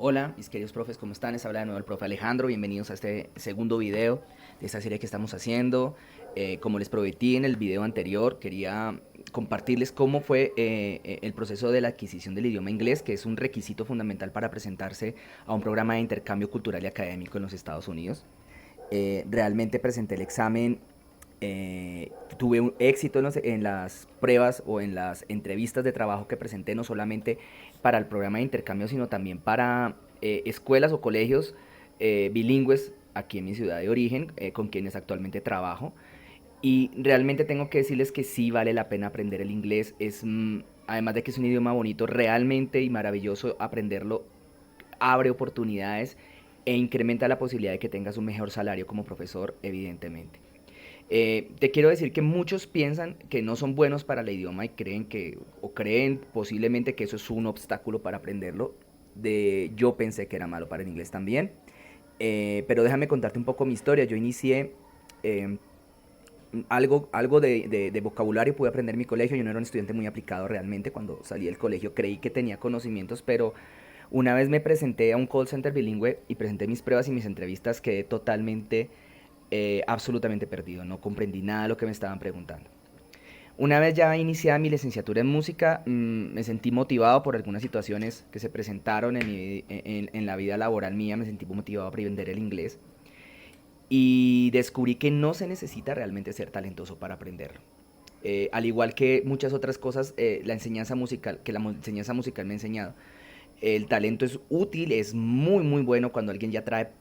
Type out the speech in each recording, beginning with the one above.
Hola, mis queridos profes, ¿cómo están? Les habla de nuevo el profe Alejandro. Bienvenidos a este segundo video de esta serie que estamos haciendo. Como les prometí en el video anterior, quería compartirles cómo fue el proceso de la adquisición del idioma inglés, que es un requisito fundamental para presentarse a un programa de intercambio cultural y académico en los Estados Unidos. Realmente presenté el examen, tuve un éxito en las pruebas o en las entrevistas de trabajo que presenté, no solamente para el programa de intercambio, sino también para escuelas o colegios bilingües aquí en mi ciudad de origen, con quienes actualmente trabajo. Y realmente tengo que decirles que sí vale la pena aprender el inglés. Además de que es un idioma bonito, realmente y maravilloso aprenderlo abre oportunidades e incrementa la posibilidad de que tengas un mejor salario como profesor, evidentemente. Te quiero decir que muchos piensan que no son buenos para el idioma y creen posiblemente que eso es un obstáculo para aprenderlo. Yo pensé que era malo para el inglés también. Pero déjame contarte un poco mi historia. Yo inicié eh, algo de vocabulario, pude aprender en mi colegio. Yo no era un estudiante muy aplicado realmente. Cuando salí del colegio creí que tenía conocimientos, pero una vez me presenté a un call center bilingüe y presenté mis pruebas y mis entrevistas, quedé totalmente, absolutamente perdido. No comprendí nada de lo que me estaban preguntando. Una vez ya iniciada mi licenciatura en música, me sentí motivado por algunas situaciones que se presentaron en la vida laboral mía. Me sentí motivado a aprender el inglés y descubrí que no se necesita realmente ser talentoso para aprenderlo. Al igual que muchas otras cosas, la enseñanza musical, que la enseñanza musical me ha enseñado, el talento es útil, es muy muy bueno cuando alguien ya trae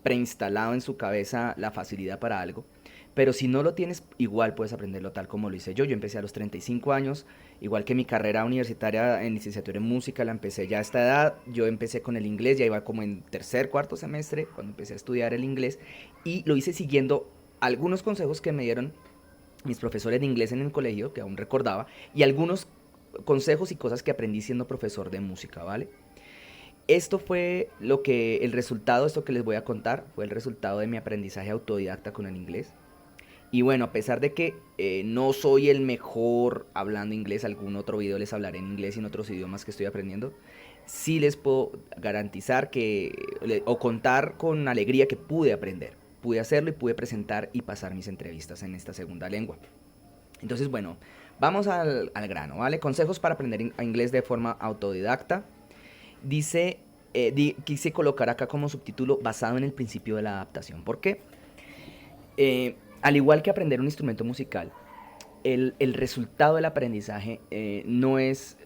preinstalado en su cabeza la facilidad para algo. Pero si no lo tienes, igual puedes aprenderlo tal como lo hice yo. Yo empecé a los 35 años, igual que mi carrera universitaria en licenciatura en música, la empecé ya a esta edad. Yo empecé con el inglés, ya iba como en tercer, cuarto semestre, cuando empecé a estudiar el inglés. Y lo hice siguiendo algunos consejos que me dieron mis profesores de inglés en el colegio, que aún recordaba, y algunos consejos y cosas que aprendí siendo profesor de música, ¿vale? Esto fue el resultado, esto que les voy a contar, fue el resultado de mi aprendizaje autodidacta con el inglés. Y bueno, a pesar de que no soy el mejor hablando inglés, algún otro video les hablaré en inglés y en otros idiomas que estoy aprendiendo, sí les puedo garantizar o contar con alegría que pude aprender. Pude hacerlo y pude presentar y pasar mis entrevistas en esta segunda lengua. Entonces, bueno, vamos al grano, ¿vale? Consejos para aprender inglés de forma autodidacta. Dice, quise colocar acá como subtítulo basado en el principio de la adaptación. ¿Por qué? Al igual que aprender un instrumento musical, el resultado del aprendizaje no es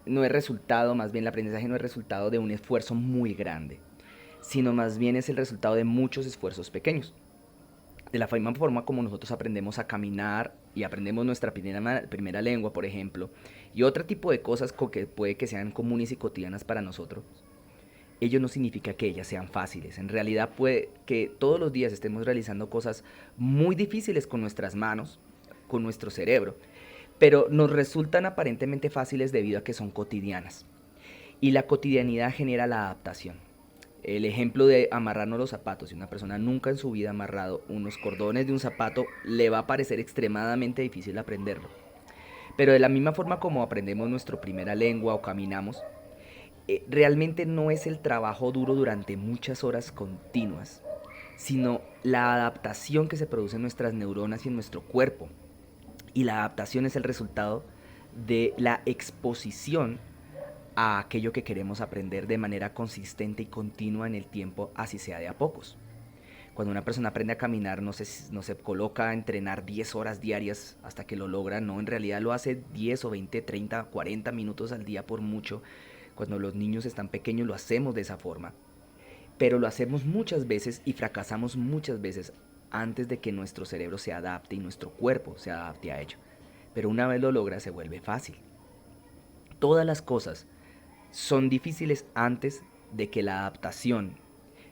resultado, más bien el aprendizaje no es resultado de un esfuerzo muy grande, sino más bien es el resultado de muchos esfuerzos pequeños. De la misma forma como nosotros aprendemos a caminar y aprendemos nuestra primera lengua, por ejemplo, y otro tipo de cosas que puede que sean comunes y cotidianas para nosotros, ello no significa que ellas sean fáciles. En realidad puede que todos los días estemos realizando cosas muy difíciles con nuestras manos, con nuestro cerebro, pero nos resultan aparentemente fáciles debido a que son cotidianas. Y la cotidianidad genera la adaptación. El ejemplo de amarrarnos los zapatos. Si una persona nunca en su vida ha amarrado unos cordones de un zapato, le va a parecer extremadamente difícil aprenderlo. Pero de la misma forma como aprendemos nuestra primera lengua o caminamos, realmente no es el trabajo duro durante muchas horas continuas, sino la adaptación que se produce en nuestras neuronas y en nuestro cuerpo. Y la adaptación es el resultado de la exposición a aquello que queremos aprender de manera consistente y continua en el tiempo, así sea de a pocos. Cuando una persona aprende a caminar, no se coloca a entrenar 10 horas diarias hasta que lo logra, no, en realidad lo hace 10 o 20, 30, 40 minutos al día por mucho. Cuando los niños están pequeños lo hacemos de esa forma, pero lo hacemos muchas veces y fracasamos muchas veces antes de que nuestro cerebro se adapte y nuestro cuerpo se adapte a ello. Pero una vez lo logra se vuelve fácil. Todas las cosas son difíciles antes de que la adaptación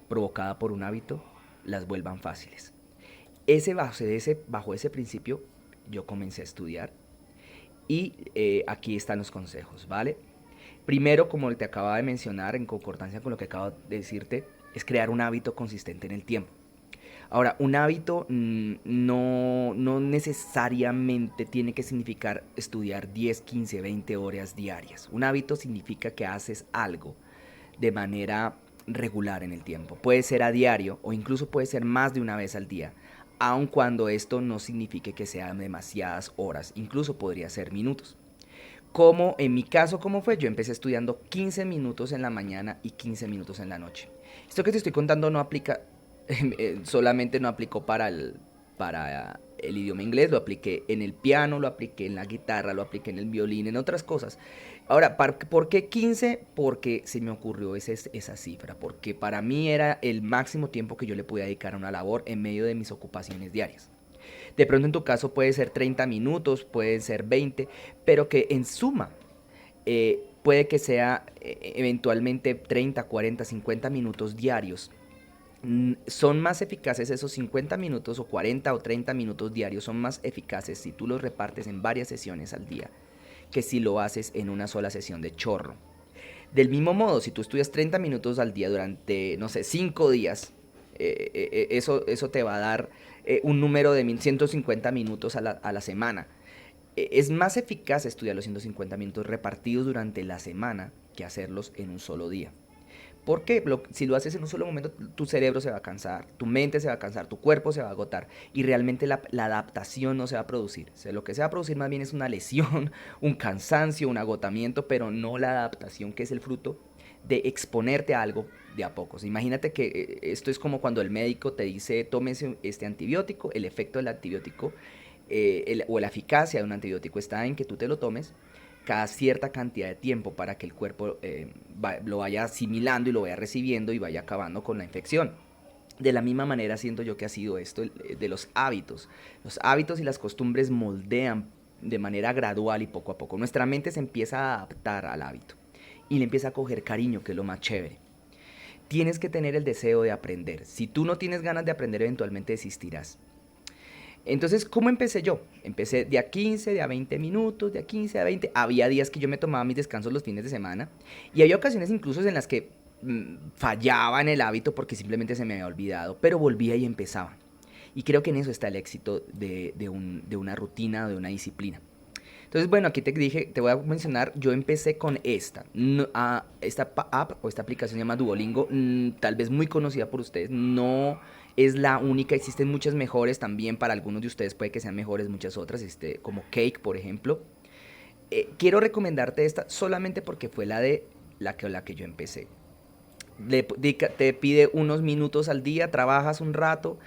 provocada por un hábito las vuelvan fáciles. Bajo ese principio yo comencé a estudiar y aquí están los consejos, ¿vale? Primero, como te acaba de mencionar, en concordancia con lo que acabo de decirte, es crear un hábito consistente en el tiempo. Ahora, un hábito no necesariamente tiene que significar estudiar 10, 15, 20 horas diarias. Un hábito significa que haces algo de manera regular en el tiempo. Puede ser a diario o incluso puede ser más de una vez al día, aun cuando esto no signifique que sean demasiadas horas, incluso podría ser minutos. Como en mi caso, ¿cómo fue? Yo empecé estudiando 15 minutos en la mañana y 15 minutos en la noche. Esto que te estoy contando no aplica, solamente no aplicó para el idioma inglés, lo apliqué en el piano, lo apliqué en la guitarra, lo apliqué en el violín, en otras cosas. Ahora, ¿por qué 15? Porque se me ocurrió esa cifra, porque para mí era el máximo tiempo que yo le podía dedicar a una labor en medio de mis ocupaciones diarias. De pronto en tu caso puede ser 30 minutos, pueden ser 20, pero que en suma puede que sea eventualmente 30, 40, 50 minutos diarios. Son más eficaces esos 50 minutos o 40 o 30 minutos diarios, son más eficaces si tú los repartes en varias sesiones al día que si lo haces en una sola sesión de chorro. Del mismo modo, si tú estudias 30 minutos al día durante, no sé, 5 días, eso te va a dar un número de 1150 minutos a la semana. Es más eficaz estudiar los 150 minutos repartidos durante la semana que hacerlos en un solo día. Porque si lo haces en un solo momento, tu cerebro se va a cansar, tu mente se va a cansar, tu cuerpo se va a agotar y realmente la adaptación no se va a producir. O sea, lo que se va a producir más bien es una lesión, un cansancio, un agotamiento, pero no la adaptación que es el fruto de exponerte a algo de a pocos. Imagínate que esto es como cuando el médico te dice tómese este antibiótico, el efecto del antibiótico o la eficacia de un antibiótico está en que tú te lo tomes cada cierta cantidad de tiempo para que el cuerpo lo vaya asimilando y lo vaya recibiendo y vaya acabando con la infección. De la misma manera siento yo que ha sido esto de los hábitos. Los hábitos y las costumbres moldean de manera gradual y poco a poco. Nuestra mente se empieza a adaptar al hábito y le empieza a coger cariño, que es lo más chévere. Tienes que tener el deseo de aprender. Si tú no tienes ganas de aprender, eventualmente desistirás. Entonces, ¿cómo empecé yo? Empecé de a 15, de a 20 minutos, de a 15, a 20. Había días que yo me tomaba mis descansos los fines de semana y había ocasiones incluso en las que fallaba en el hábito porque simplemente se me había olvidado, pero volvía y empezaba. Y creo que en eso está el éxito de una rutina, de una disciplina. Entonces, bueno, aquí te dije, te voy a mencionar, yo empecé con esta app o esta aplicación se llama Duolingo, tal vez muy conocida por ustedes, no es la única, existen muchas mejores también, para algunos de ustedes puede que sean mejores muchas otras, como Cake, por ejemplo. Quiero recomendarte esta solamente porque fue la que yo empecé. Te pide unos minutos al día, trabajas un rato,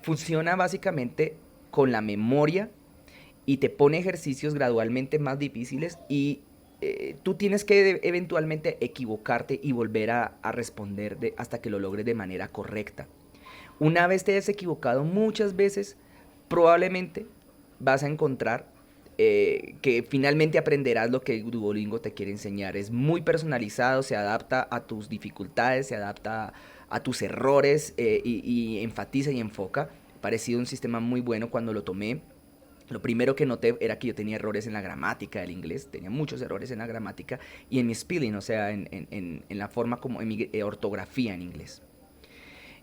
funciona básicamente con la memoria y te pone ejercicios gradualmente más difíciles y tú tienes que eventualmente equivocarte y volver a responder hasta que lo logres de manera correcta. Una vez te hayas equivocado muchas veces, probablemente vas a encontrar que finalmente aprenderás lo que Duolingo te quiere enseñar. Es muy personalizado, se adapta a tus dificultades, se adapta a tus errores y enfatiza y enfoca. Parecido un sistema muy bueno cuando lo tomé. Lo primero que noté era que yo tenía errores en la gramática del inglés, tenía muchos errores en la gramática y en mi spelling, o sea, en la forma como, en mi ortografía en inglés.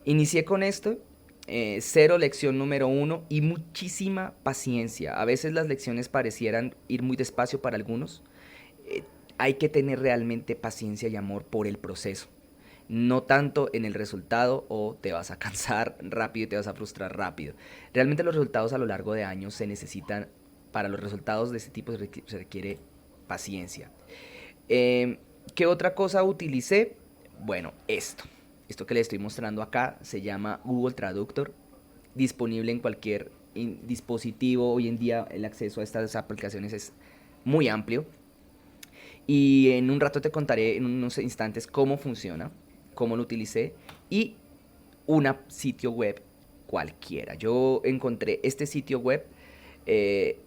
Inicié con esto, cero lección número uno y muchísima paciencia. A veces las lecciones parecieran ir muy despacio para algunos. Eh, Hay que tener realmente paciencia y amor por el proceso. No tanto en el resultado o te vas a cansar rápido y te vas a frustrar rápido. Realmente los resultados a lo largo de años se necesitan, para los resultados de este tipo se requiere paciencia. Eh, ¿Qué otra cosa utilicé? Bueno, esto que le estoy mostrando acá se llama Google Traductor, disponible en cualquier dispositivo. Hoy en día el acceso a estas aplicaciones es muy amplio. Y en un rato te contaré en unos instantes cómo funciona, cómo lo utilicé y un sitio web cualquiera. Yo encontré este sitio web. eh,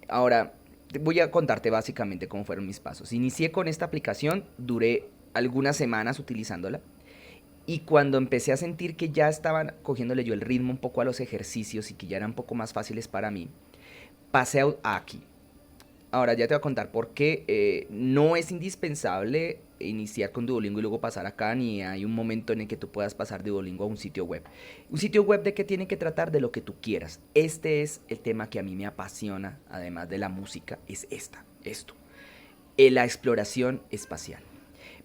Ahora voy a contarte básicamente cómo fueron mis pasos. Inicié con esta aplicación, duré algunas semanas utilizándola. Y cuando empecé a sentir que ya estaban cogiéndole yo el ritmo un poco a los ejercicios y que ya eran un poco más fáciles para mí, pasé a aquí. Ahora ya te voy a contar por qué no es indispensable iniciar con Duolingo y luego pasar acá, ni hay un momento en el que tú puedas pasar de Duolingo a un sitio web. Un sitio web de que tiene que tratar de lo que tú quieras. Este es el tema que a mí me apasiona, además de la música, es esto. La exploración espacial.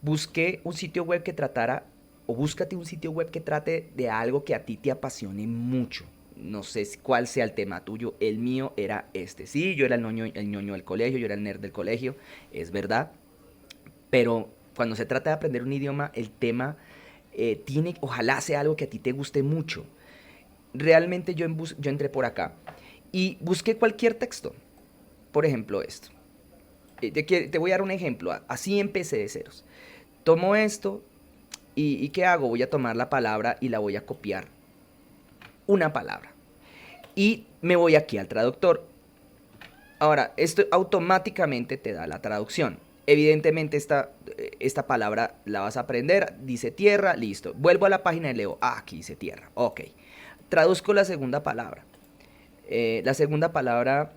Busqué un sitio web que tratara, o búscate un sitio web que trate de algo que a ti te apasione mucho. No sé cuál sea el tema tuyo, el mío era este. Sí, yo era el ñoño del colegio, yo era el nerd del colegio, es verdad, pero cuando se trata de aprender un idioma, el tema ojalá sea algo que a ti te guste mucho. Realmente yo entré por acá y busqué cualquier texto. Por ejemplo, esto. Te voy a dar un ejemplo. Así empecé de ceros. Tomo esto y ¿qué hago? Voy a tomar la palabra y la voy a copiar. Una palabra. Y me voy aquí al traductor. Ahora, esto automáticamente te da la traducción. Evidentemente esta palabra la vas a aprender, dice tierra, listo. Vuelvo a la página y leo, aquí dice tierra, ok. Traduzco la segunda palabra. La segunda palabra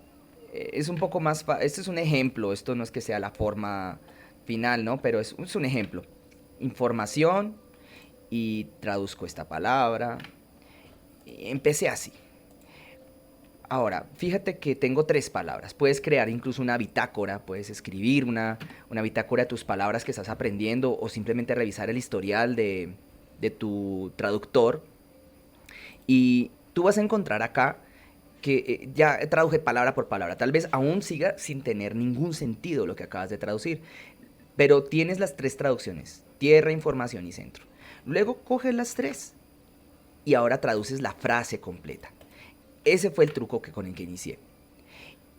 es un poco más, este es un ejemplo, esto no es que sea la forma final, ¿no? Pero es un ejemplo. Información y traduzco esta palabra. Empecé así. Ahora, fíjate que tengo 3 palabras. Puedes crear incluso una bitácora, puedes escribir una bitácora de tus palabras que estás aprendiendo o simplemente revisar el historial de tu traductor. Y tú vas a encontrar acá que ya traduje palabra por palabra. Tal vez aún siga sin tener ningún sentido lo que acabas de traducir, pero tienes las 3 traducciones, tierra, información y centro. Luego coges las 3 y ahora traduces la frase completa. Ese fue el truco con el que inicié.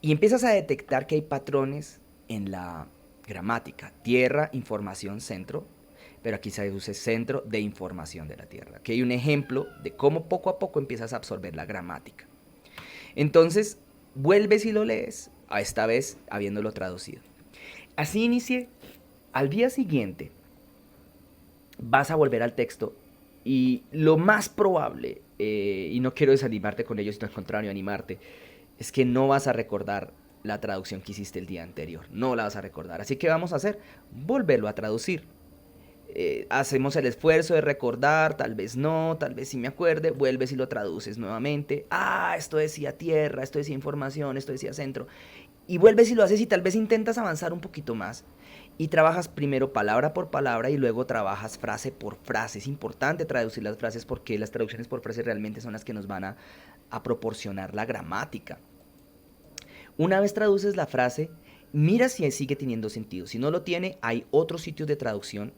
Y empiezas a detectar que hay patrones en la gramática. Tierra, información, centro. Pero aquí se deduce centro de información de la Tierra. Aquí hay un ejemplo de cómo poco a poco empiezas a absorber la gramática. Entonces, vuelves y lo lees, a esta vez habiéndolo traducido. Así inicié. Al día siguiente, vas a volver al texto y lo más probable, y no quiero desanimarte con ello, sino al contrario, animarte, es que no vas a recordar la traducción que hiciste el día anterior. No la vas a recordar. Así que vamos a hacer, volverlo a traducir. Hacemos el esfuerzo de recordar, tal vez no, tal vez sí me acuerde, vuelves y lo traduces nuevamente. Esto decía tierra, esto decía información, esto decía centro. Y vuelves y lo haces y tal vez intentas avanzar un poquito más. Y trabajas primero palabra por palabra y luego trabajas frase por frase. Es importante traducir las frases porque las traducciones por frase realmente son las que nos van a proporcionar la gramática. Una vez traduces la frase, mira si sigue teniendo sentido. Si no lo tiene, hay otros sitios de traducción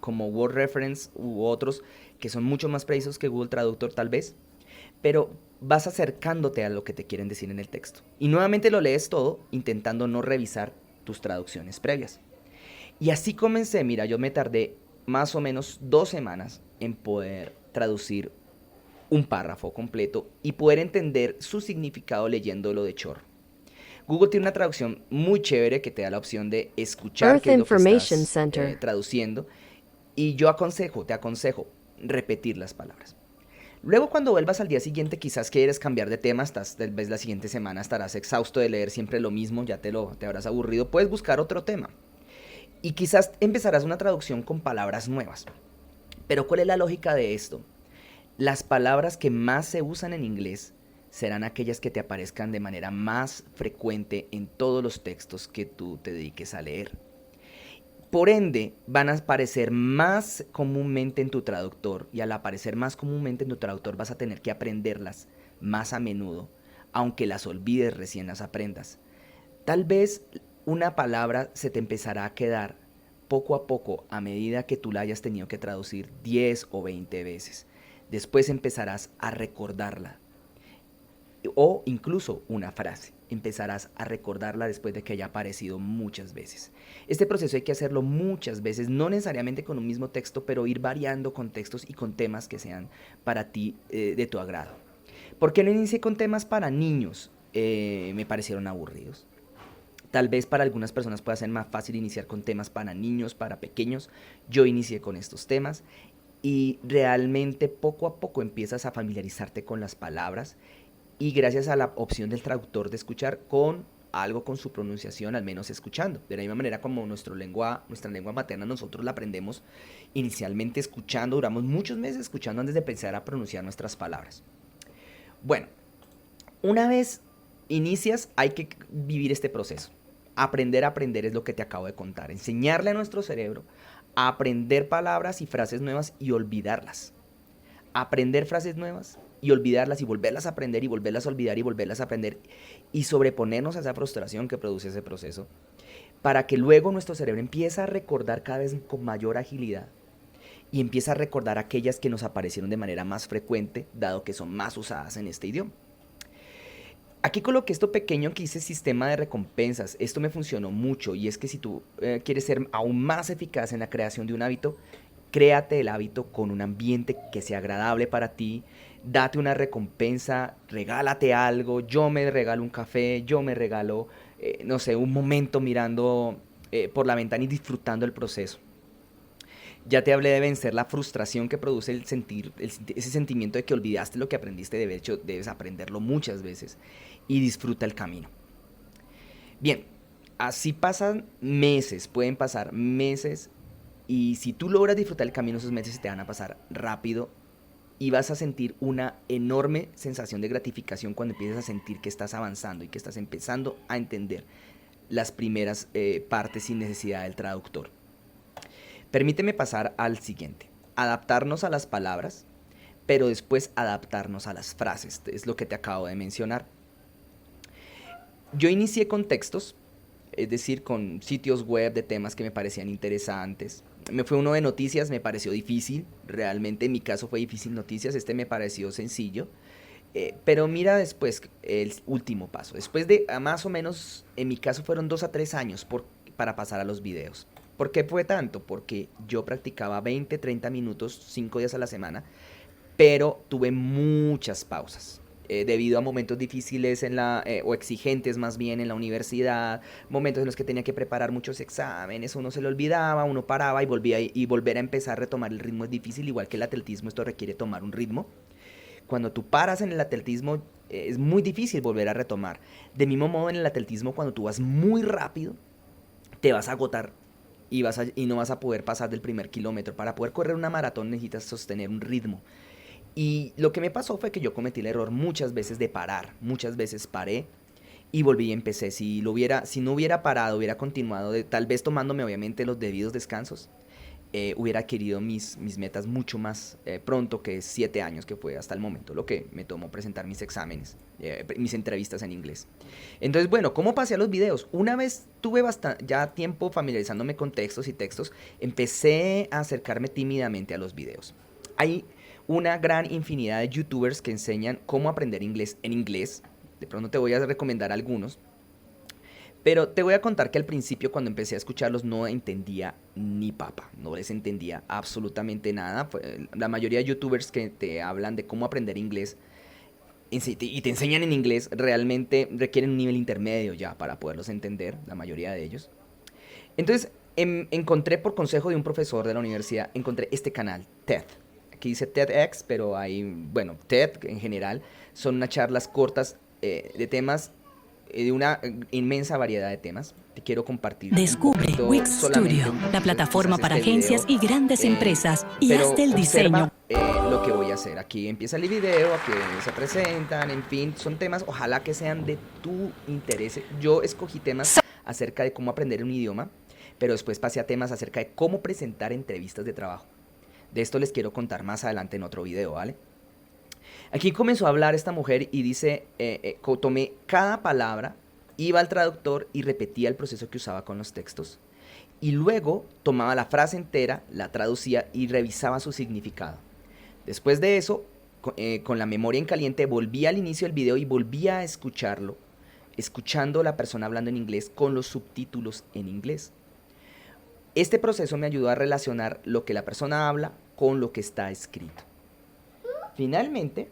como Word Reference u otros que son mucho más precisos que Google Traductor tal vez, pero vas acercándote a lo que te quieren decir en el texto. Y nuevamente lo lees todo intentando no revisar tus traducciones previas. Y así comencé, mira, yo me tardé más o menos 2 semanas en poder traducir un párrafo completo y poder entender su significado leyéndolo de chorro. Google tiene una traducción muy chévere que te da la opción de escuchar Earth qué es lo que Information estás Center. traduciendo y te aconsejo repetir las palabras. Luego cuando vuelvas al día siguiente quizás quieres cambiar de tema, tal vez la siguiente semana estarás exhausto de leer siempre lo mismo, ya te habrás aburrido, puedes buscar otro tema. Y quizás empezarás una traducción con palabras nuevas. Pero ¿cuál es la lógica de esto? Las palabras que más se usan en inglés serán aquellas que te aparezcan de manera más frecuente en todos los textos que tú te dediques a leer. Por ende, van a aparecer más comúnmente en tu traductor y al aparecer más comúnmente en tu traductor vas a tener que aprenderlas más a menudo, aunque las olvides recién las aprendas. Tal vez una palabra se te empezará a quedar poco a poco a medida que tú la hayas tenido que traducir 10 o 20 veces. Después empezarás a recordarla. O incluso una frase. Empezarás a recordarla después de que haya aparecido muchas veces. Este proceso hay que hacerlo muchas veces, no necesariamente con un mismo texto, pero ir variando con textos y con temas que sean para ti de tu agrado. ¿Por qué no inicié con temas para niños? Me parecieron aburridos. Tal vez para algunas personas pueda ser más fácil iniciar con temas para niños, para pequeños. Yo inicié con estos temas y realmente poco a poco empiezas a familiarizarte con las palabras y gracias a la opción del traductor de escuchar con algo con su pronunciación, al menos escuchando. De la misma manera como nuestra lengua materna nosotros la aprendemos inicialmente escuchando, duramos muchos meses escuchando antes de empezar a pronunciar nuestras palabras. Bueno, una vez inicias hay que vivir este proceso. Aprender a aprender es lo que te acabo de contar. Enseñarle a nuestro cerebro aprender palabras y frases nuevas y olvidarlas. Aprender frases nuevas y olvidarlas y volverlas a aprender y volverlas a olvidar y volverlas a aprender y sobreponernos a esa frustración que produce ese proceso para que luego nuestro cerebro empiece a recordar cada vez con mayor agilidad y empiece a recordar aquellas que nos aparecieron de manera más frecuente, dado que son más usadas en este idioma. Aquí coloqué esto pequeño que dice sistema de recompensas. Esto me funcionó mucho y es que si tú quieres ser aún más eficaz en la creación de un hábito, créate el hábito con un ambiente que sea agradable para ti, date una recompensa, regálate algo, yo me regalo un café, yo me regalo, no sé, un momento mirando por la ventana y disfrutando el proceso. Ya te hablé de vencer la frustración que produce el sentir, ese sentimiento de que olvidaste lo que aprendiste, de hecho debes aprenderlo muchas veces y disfruta el camino. Bien, así pasan meses, pueden pasar meses y si tú logras disfrutar el camino, esos meses te van a pasar rápido y vas a sentir una enorme sensación de gratificación cuando empieces a sentir que estás avanzando y que estás empezando a entender las primeras partes sin necesidad del traductor. Permíteme pasar al siguiente. Adaptarnos a las palabras, pero después adaptarnos a las frases. Es lo que te acabo de mencionar. Yo inicié con textos, es decir, con sitios web de temas que me parecían interesantes. Me fue uno de noticias, me pareció difícil. Realmente en mi caso fue difícil noticias, este me pareció sencillo. Pero mira después el último paso. Después de más o menos, en mi caso fueron 2 a 3 años para pasar a los videos. ¿Por qué fue tanto? Porque yo practicaba 20, 30 minutos, 5 días a la semana, pero tuve muchas pausas. Debido a momentos difíciles o exigentes más bien en la universidad, momentos en los que tenía que preparar muchos exámenes, uno se le olvidaba, uno paraba y volvía y volver a empezar a retomar el ritmo es difícil, igual que el atletismo, esto requiere tomar un ritmo. Cuando tú paras en el atletismo es muy difícil volver a retomar. De mismo modo en el atletismo cuando tú vas muy rápido, te vas a agotar y no vas a poder pasar del primer kilómetro. Para poder correr una maratón necesitas sostener un ritmo. Y lo que me pasó fue que yo cometí el error muchas veces de parar. Muchas veces paré y volví y empecé. Si no hubiera parado, hubiera continuado, tal vez tomándome obviamente los debidos descansos, hubiera adquirido mis metas mucho más pronto que 7 años, que fue hasta el momento lo que me tomó presentar mis exámenes, mis entrevistas en inglés. Entonces, bueno, ¿cómo pasé a los videos? Una vez tuve ya tiempo familiarizándome con textos y textos, empecé a acercarme tímidamente a los videos. Hay una gran infinidad de youtubers que enseñan cómo aprender inglés en inglés. De pronto te voy a recomendar algunos. Pero te voy a contar que al principio cuando empecé a escucharlos no entendía ni papa, no les entendía absolutamente nada. La mayoría de youtubers que te hablan de cómo aprender inglés y te enseñan en inglés realmente requieren un nivel intermedio ya para poderlos entender, la mayoría de ellos. Entonces encontré por consejo de un profesor de la universidad, encontré este canal, TED. Aquí dice TEDx, pero hay, bueno, TED en general son unas charlas cortas de temas de una inmensa variedad de temas. Te quiero compartir Descubre Wix Studio, la plataforma para agencias y grandes empresas, y hazte el diseño. Lo que voy a hacer. Aquí empieza el video, aquí se presentan, en fin, son temas, ojalá que sean de tu interés. Yo escogí temas acerca de cómo aprender un idioma, pero después pasé a temas acerca de cómo presentar entrevistas de trabajo. De esto les quiero contar más adelante en otro video, ¿vale? Aquí comenzó a hablar esta mujer y dice, tomé cada palabra, iba al traductor y repetía el proceso que usaba con los textos. Y luego tomaba la frase entera, la traducía y revisaba su significado. Después de eso, con la memoria en caliente, volvía al inicio del video y volvía a escucharlo, escuchando a la persona hablando en inglés con los subtítulos en inglés. Este proceso me ayudó a relacionar lo que la persona habla con lo que está escrito. Finalmente,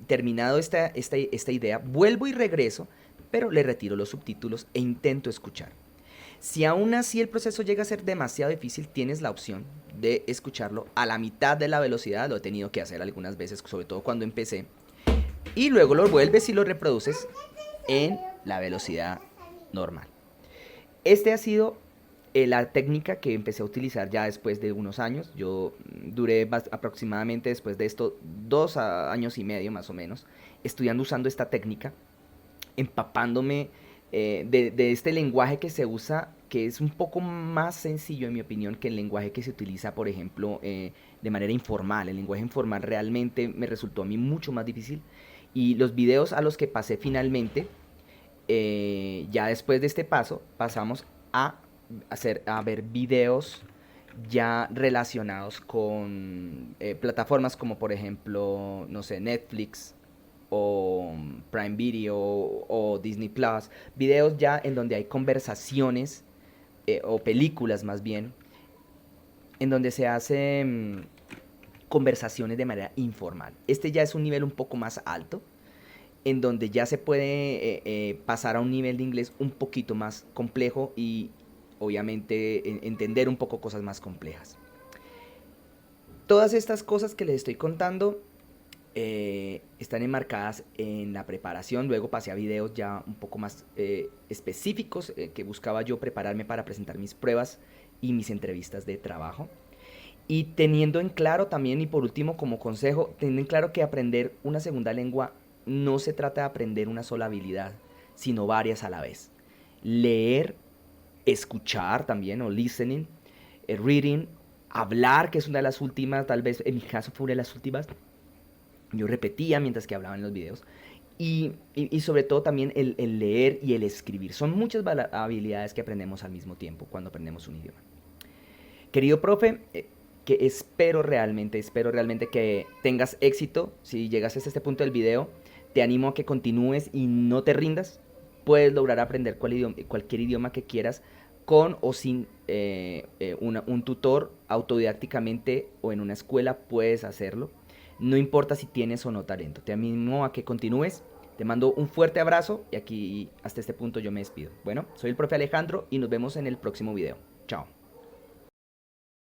terminado esta idea, vuelvo y regreso, pero le retiro los subtítulos e intento escuchar. Si aún así el proceso llega a ser demasiado difícil, tienes la opción de escucharlo a la mitad de la velocidad. Lo he tenido que hacer algunas veces, sobre todo cuando empecé. Y luego lo vuelves y lo reproduces en la velocidad normal. Este ha sido la técnica que empecé a utilizar ya después de unos años. Yo duré aproximadamente después de esto 2 años y medio más o menos estudiando, usando esta técnica, empapándome de este lenguaje que se usa, que es un poco más sencillo, en mi opinión, que el lenguaje que se utiliza, por ejemplo, de manera informal. El lenguaje informal realmente me resultó a mí mucho más difícil. Y los videos a los que pasé finalmente, ya después de este paso, pasamos a ver videos ya relacionados con plataformas como por ejemplo, no sé, Netflix o Prime Video o Disney Plus, videos ya en donde hay conversaciones o películas más bien, en donde se hacen conversaciones de manera informal. Este ya es un nivel un poco más alto, en donde ya se puede pasar a un nivel de inglés un poquito más complejo y obviamente entender un poco cosas más complejas. Todas estas cosas que les estoy contando están enmarcadas en la preparación. Luego pasé a videos ya un poco más específicos que buscaba yo prepararme para presentar mis pruebas y mis entrevistas de trabajo. Y teniendo en claro también, y por último como consejo, teniendo en claro que aprender una segunda lengua no se trata de aprender una sola habilidad, sino varias a la vez. Leer, escuchar también, o listening, reading, hablar, que es una de las últimas, tal vez en mi caso fue una de las últimas. Yo repetía mientras que hablaba en los videos. Y sobre todo también el leer y el escribir. Son muchas habilidades que aprendemos al mismo tiempo cuando aprendemos un idioma. Querido profe, que espero realmente que tengas éxito. Si llegas hasta este punto del video, te animo a que continúes y no te rindas. Puedes lograr aprender cualquier idioma que quieras con o sin un tutor autodidácticamente o en una escuela puedes hacerlo. No importa si tienes o no talento. Te animo a que continúes. Te mando un fuerte abrazo y aquí hasta este punto yo me despido. Bueno, soy el profe Alejandro y nos vemos en el próximo video. Chao.